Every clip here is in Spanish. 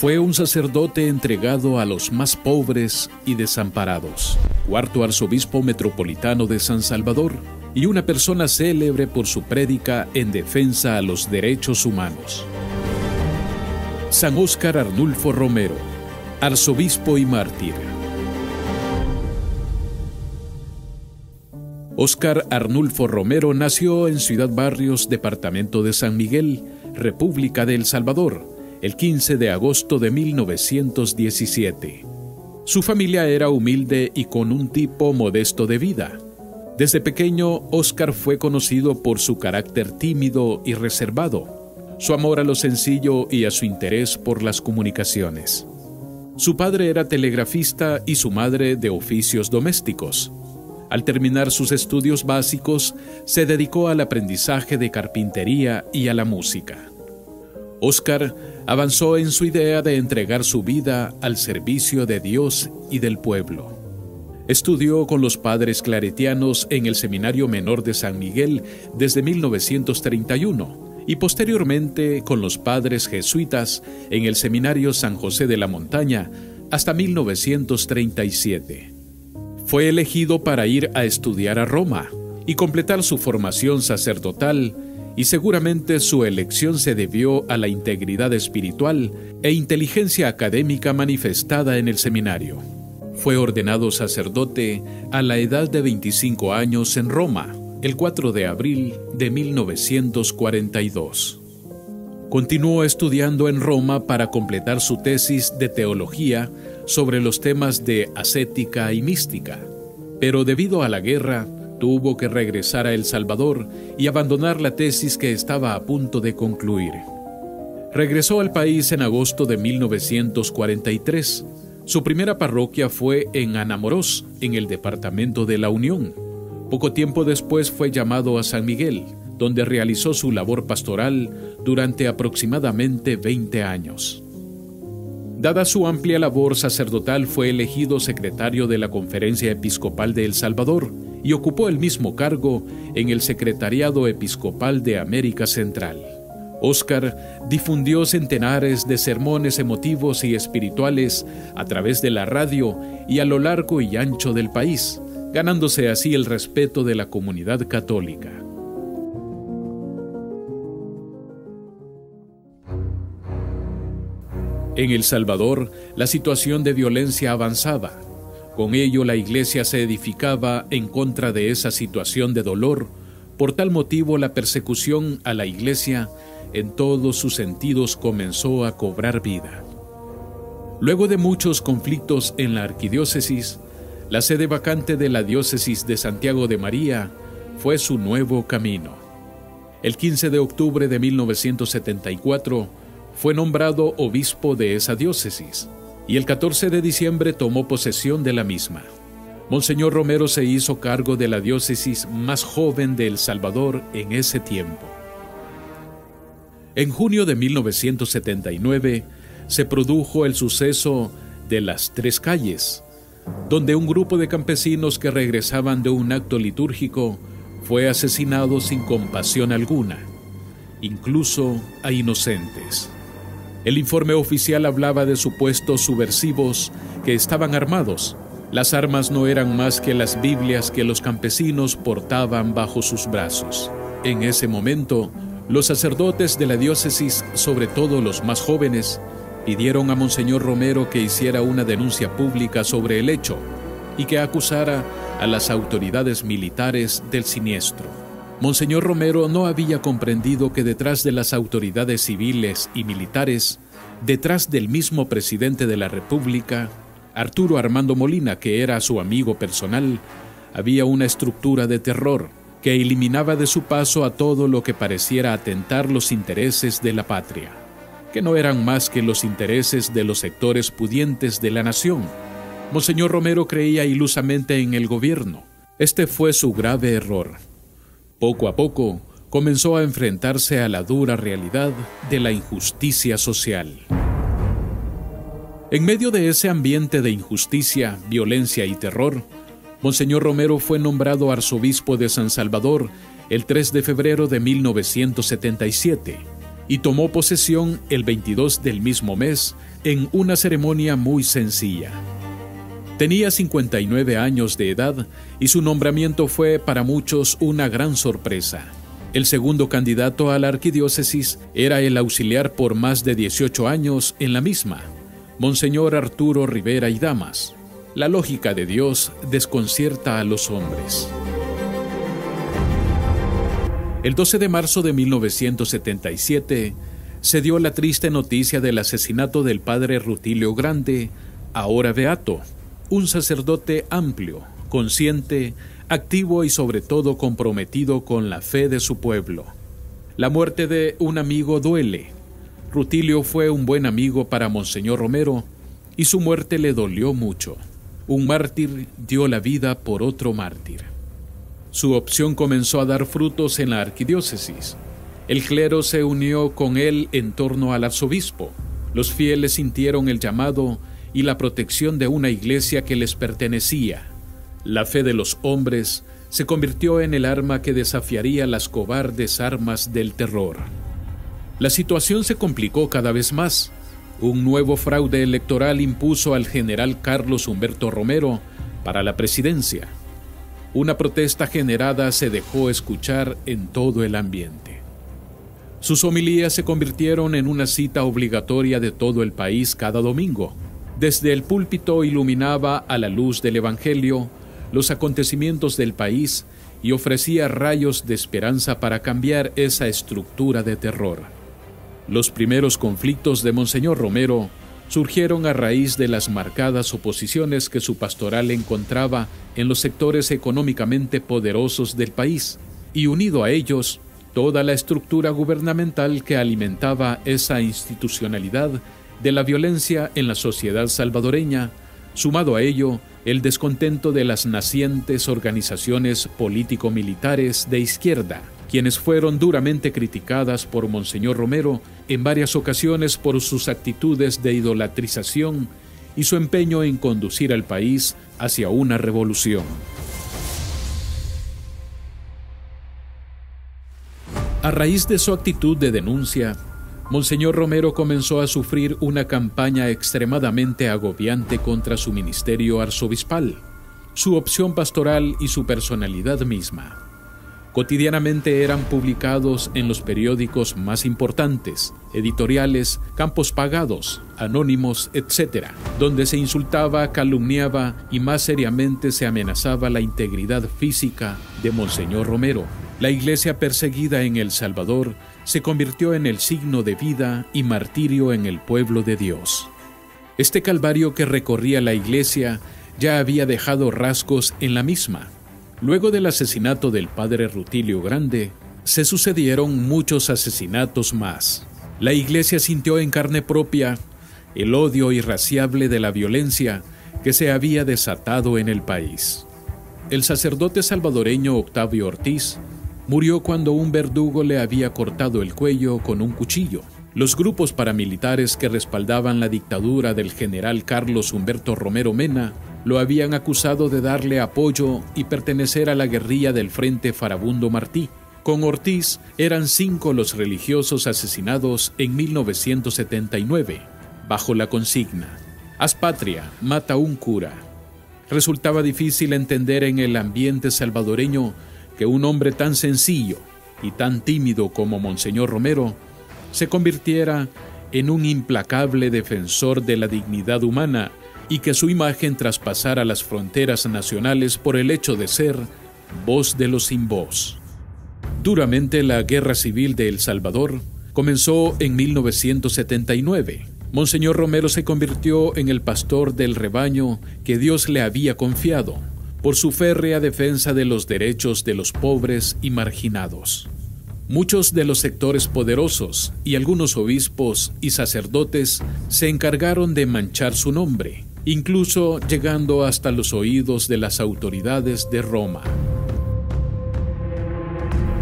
Fue un sacerdote entregado a los más pobres y desamparados, cuarto arzobispo metropolitano de San Salvador y una persona célebre por su prédica en defensa a los derechos humanos. San Óscar Arnulfo Romero, arzobispo y mártir. Óscar Arnulfo Romero nació en Ciudad Barrios, departamento de San Miguel, República de El Salvador, el 15 de agosto de 1917. Su familia era humilde y con un tipo modesto de vida. Desde pequeño, Óscar fue conocido por su carácter tímido y reservado, su amor a lo sencillo y a su interés por las comunicaciones. Su padre era telegrafista y su madre de oficios domésticos. Al terminar sus estudios básicos, se dedicó al aprendizaje de carpintería y a la música. Óscar avanzó en su idea de entregar su vida al servicio de Dios y del pueblo. Estudió con los padres claretianos en el Seminario Menor de San Miguel desde 1931 y posteriormente con los padres jesuitas en el Seminario San José de la Montaña hasta 1937. Fue elegido para ir a estudiar a Roma y completar su formación sacerdotal, y seguramente su elección se debió a la integridad espiritual e inteligencia académica manifestada en el seminario. Fue ordenado sacerdote a la edad de 25 años en Roma, el 4 de abril de 1942. Continuó estudiando en Roma para completar su tesis de teología sobre los temas de ascética y mística, pero debido a la guerra, tuvo que regresar a El Salvador y abandonar la tesis que estaba a punto de concluir. Regresó al país en agosto de 1943. Su primera parroquia fue en Anamorós, en el departamento de La Unión. Poco tiempo después fue llamado a San Miguel, donde realizó su labor pastoral durante aproximadamente 20 años. Dada su amplia labor sacerdotal, fue elegido secretario de la Conferencia Episcopal de El Salvador y ocupó el mismo cargo en el Secretariado Episcopal de América Central. Óscar difundió centenares de sermones emotivos y espirituales a través de la radio y a lo largo y ancho del país, ganándose así el respeto de la comunidad católica. En El Salvador, la situación de violencia avanzaba. Con ello, la Iglesia se edificaba en contra de esa situación de dolor. Por tal motivo, la persecución a la Iglesia, en todos sus sentidos, comenzó a cobrar vida. Luego de muchos conflictos en la arquidiócesis, la sede vacante de la diócesis de Santiago de María fue su nuevo camino. El 15 de octubre de 1974, fue nombrado obispo de esa diócesis, y el 14 de diciembre tomó posesión de la misma. Monseñor Romero se hizo cargo de la diócesis más joven de El Salvador en ese tiempo. En junio de 1979 se produjo el suceso de las Tres Calles, donde un grupo de campesinos que regresaban de un acto litúrgico fue asesinado sin compasión alguna, incluso a inocentes. El informe oficial hablaba de supuestos subversivos que estaban armados. Las armas no eran más que las Biblias que los campesinos portaban bajo sus brazos. En ese momento, los sacerdotes de la diócesis, sobre todo los más jóvenes, pidieron a Monseñor Romero que hiciera una denuncia pública sobre el hecho y que acusara a las autoridades militares del siniestro. Monseñor Romero no había comprendido que detrás de las autoridades civiles y militares, detrás del mismo presidente de la República, Arturo Armando Molina, que era su amigo personal, había una estructura de terror que eliminaba de su paso a todo lo que pareciera atentar los intereses de la patria, que no eran más que los intereses de los sectores pudientes de la nación. Monseñor Romero creía ilusamente en el gobierno. Este fue su grave error. Poco a poco, comenzó a enfrentarse a la dura realidad de la injusticia social. En medio de ese ambiente de injusticia, violencia y terror, Monseñor Romero fue nombrado arzobispo de San Salvador el 3 de febrero de 1977 y tomó posesión el 22 del mismo mes en una ceremonia muy sencilla. Tenía 59 años de edad y su nombramiento fue para muchos una gran sorpresa. El segundo candidato a la arquidiócesis era el auxiliar por más de 18 años en la misma, Monseñor Arturo Rivera y Damas. La lógica de Dios desconcierta a los hombres. El 12 de marzo de 1977 se dio la triste noticia del asesinato del padre Rutilio Grande, ahora beato, un sacerdote amplio, consciente, activo y sobre todo comprometido con la fe de su pueblo. La muerte de un amigo duele. Rutilio fue un buen amigo para Monseñor Romero y su muerte le dolió mucho. Un mártir dio la vida por otro mártir. Su opción comenzó a dar frutos en la arquidiócesis. El clero se unió con él en torno al arzobispo. Los fieles sintieron el llamado y la protección de una iglesia que les pertenecía. La fe de los hombres se convirtió en el arma que desafiaría las cobardes armas del terror. La situación se complicó cada vez más. Un nuevo fraude electoral impuso al general Carlos Humberto Romero para la presidencia. Una protesta generada se dejó escuchar en todo el ambiente. Sus homilías se convirtieron en una cita obligatoria de todo el país cada domingo. Desde el púlpito iluminaba a la luz del Evangelio los acontecimientos del país y ofrecía rayos de esperanza para cambiar esa estructura de terror. Los primeros conflictos de Monseñor Romero surgieron a raíz de las marcadas oposiciones que su pastoral encontraba en los sectores económicamente poderosos del país, y unido a ellos, toda la estructura gubernamental que alimentaba esa institucionalidad de la violencia en la sociedad salvadoreña, sumado a ello el descontento de las nacientes organizaciones político-militares de izquierda, quienes fueron duramente criticadas por Monseñor Romero en varias ocasiones por sus actitudes de idolatrización y su empeño en conducir al país hacia una revolución. A raíz de su actitud de denuncia, Monseñor Romero comenzó a sufrir una campaña extremadamente agobiante contra su ministerio arzobispal, su opción pastoral y su personalidad misma. Cotidianamente eran publicados en los periódicos más importantes, editoriales, campos pagados, anónimos, etc., donde se insultaba, calumniaba y más seriamente se amenazaba la integridad física de Monseñor Romero. La iglesia perseguida en El Salvador se convirtió en el signo de vida y martirio en el pueblo de Dios. Este calvario que recorría la iglesia ya había dejado rasgos en la misma. Luego del asesinato del padre Rutilio Grande, se sucedieron muchos asesinatos más. La iglesia sintió en carne propia el odio irraciable de la violencia que se había desatado en el país. El sacerdote salvadoreño Octavio Ortiz murió cuando un verdugo le había cortado el cuello con un cuchillo. Los grupos paramilitares que respaldaban la dictadura del general Carlos Humberto Romero Mena lo habían acusado de darle apoyo y pertenecer a la guerrilla del Frente Farabundo Martí. Con Ortiz eran 5 los religiosos asesinados en 1979, bajo la consigna: haz patria, mata un cura. Resultaba difícil entender en el ambiente salvadoreño que un hombre tan sencillo y tan tímido como Monseñor Romero se convirtiera en un implacable defensor de la dignidad humana y que su imagen traspasara las fronteras nacionales por el hecho de ser voz de los sin voz. Duramente la Guerra Civil de El Salvador comenzó en 1979. Monseñor Romero se convirtió en el pastor del rebaño que Dios le había confiado, por su férrea defensa de los derechos de los pobres y marginados. Muchos de los sectores poderosos y algunos obispos y sacerdotes se encargaron de manchar su nombre, incluso llegando hasta los oídos de las autoridades de Roma.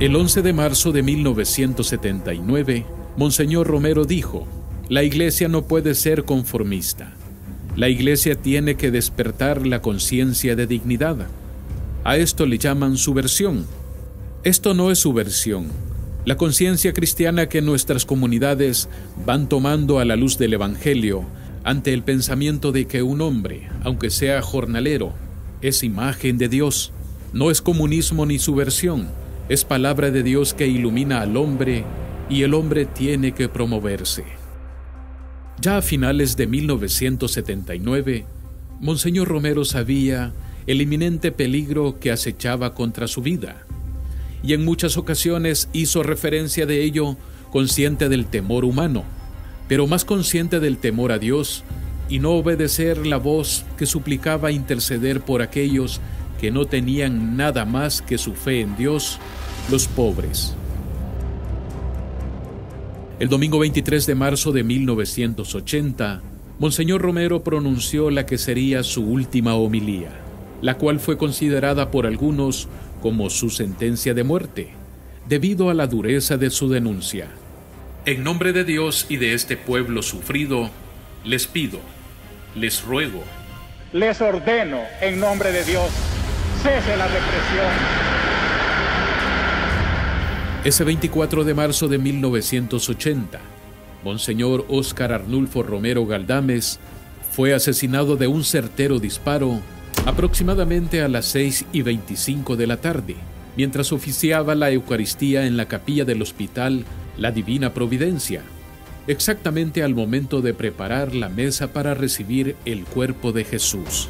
El 11 de marzo de 1979, Monseñor Romero dijo: la iglesia no puede ser conformista. La iglesia tiene que despertar la conciencia de dignidad. A esto le llaman subversión. Esto no es subversión. La conciencia cristiana que nuestras comunidades van tomando a la luz del Evangelio ante el pensamiento de que un hombre, aunque sea jornalero, es imagen de Dios. No es comunismo ni subversión, es palabra de Dios que ilumina al hombre y el hombre tiene que promoverse. Ya a finales de 1979, Monseñor Romero sabía el inminente peligro que acechaba contra su vida, y en muchas ocasiones hizo referencia de ello consciente del temor humano, pero más consciente del temor a Dios y no obedecer la voz que suplicaba interceder por aquellos que no tenían nada más que su fe en Dios, los pobres. El domingo 23 de marzo de 1980, Monseñor Romero pronunció la que sería su última homilía, la cual fue considerada por algunos como su sentencia de muerte, debido a la dureza de su denuncia. En nombre de Dios y de este pueblo sufrido, les pido, les ruego, les ordeno en nombre de Dios, cese la represión. Ese 24 de marzo de 1980, Monseñor Óscar Arnulfo Romero Galdames fue asesinado de un certero disparo aproximadamente a las 6:25 de la tarde, mientras oficiaba la Eucaristía en la capilla del Hospital La Divina Providencia, exactamente al momento de preparar la mesa para recibir el cuerpo de Jesús.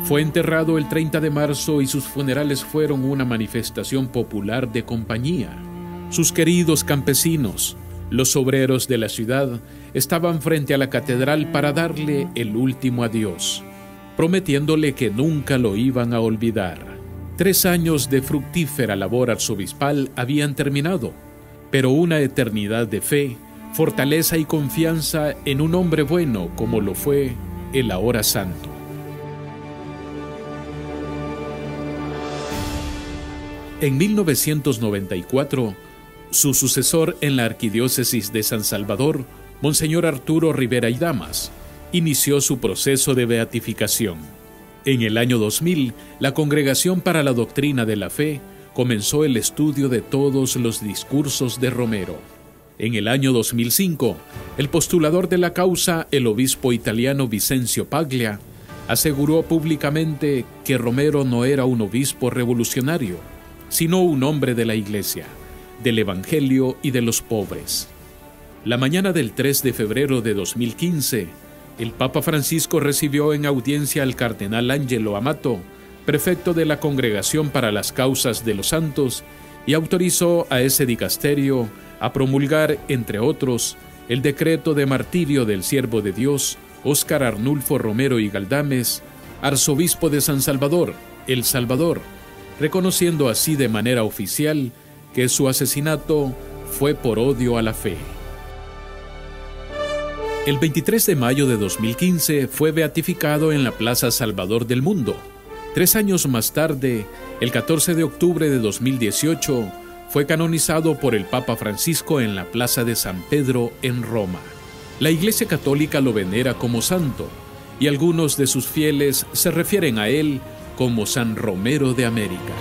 Fue enterrado el 30 de marzo y sus funerales fueron una manifestación popular de compañía. Sus queridos campesinos, los obreros de la ciudad, estaban frente a la catedral para darle el último adiós, prometiéndole que nunca lo iban a olvidar. 3 años de fructífera labor arzobispal habían terminado, pero una eternidad de fe, fortaleza y confianza en un hombre bueno como lo fue el ahora santo. En 1994, su sucesor en la Arquidiócesis de San Salvador, Monseñor Arturo Rivera y Damas, inició su proceso de beatificación. En el año 2000, la Congregación para la Doctrina de la Fe comenzó el estudio de todos los discursos de Romero. En el año 2005, el postulador de la causa, el obispo italiano Vicencio Paglia, aseguró públicamente que Romero no era un obispo revolucionario, sino un hombre de la Iglesia, del Evangelio y de los pobres. La mañana del 3 de febrero de 2015, el Papa Francisco recibió en audiencia al cardenal Angelo Amato, prefecto de la Congregación para las Causas de los Santos, y autorizó a ese dicasterio a promulgar, entre otros, el decreto de martirio del siervo de Dios, Óscar Arnulfo Romero y Galdames, arzobispo de San Salvador, El Salvador, reconociendo así de manera oficial que su asesinato fue por odio a la fe. El 23 de mayo de 2015 fue beatificado en la Plaza Salvador del Mundo. 3 años más tarde, el 14 de octubre de 2018, fue canonizado por el Papa Francisco en la Plaza de San Pedro en Roma. La Iglesia Católica lo venera como santo, y algunos de sus fieles se refieren a él como San Romero de América.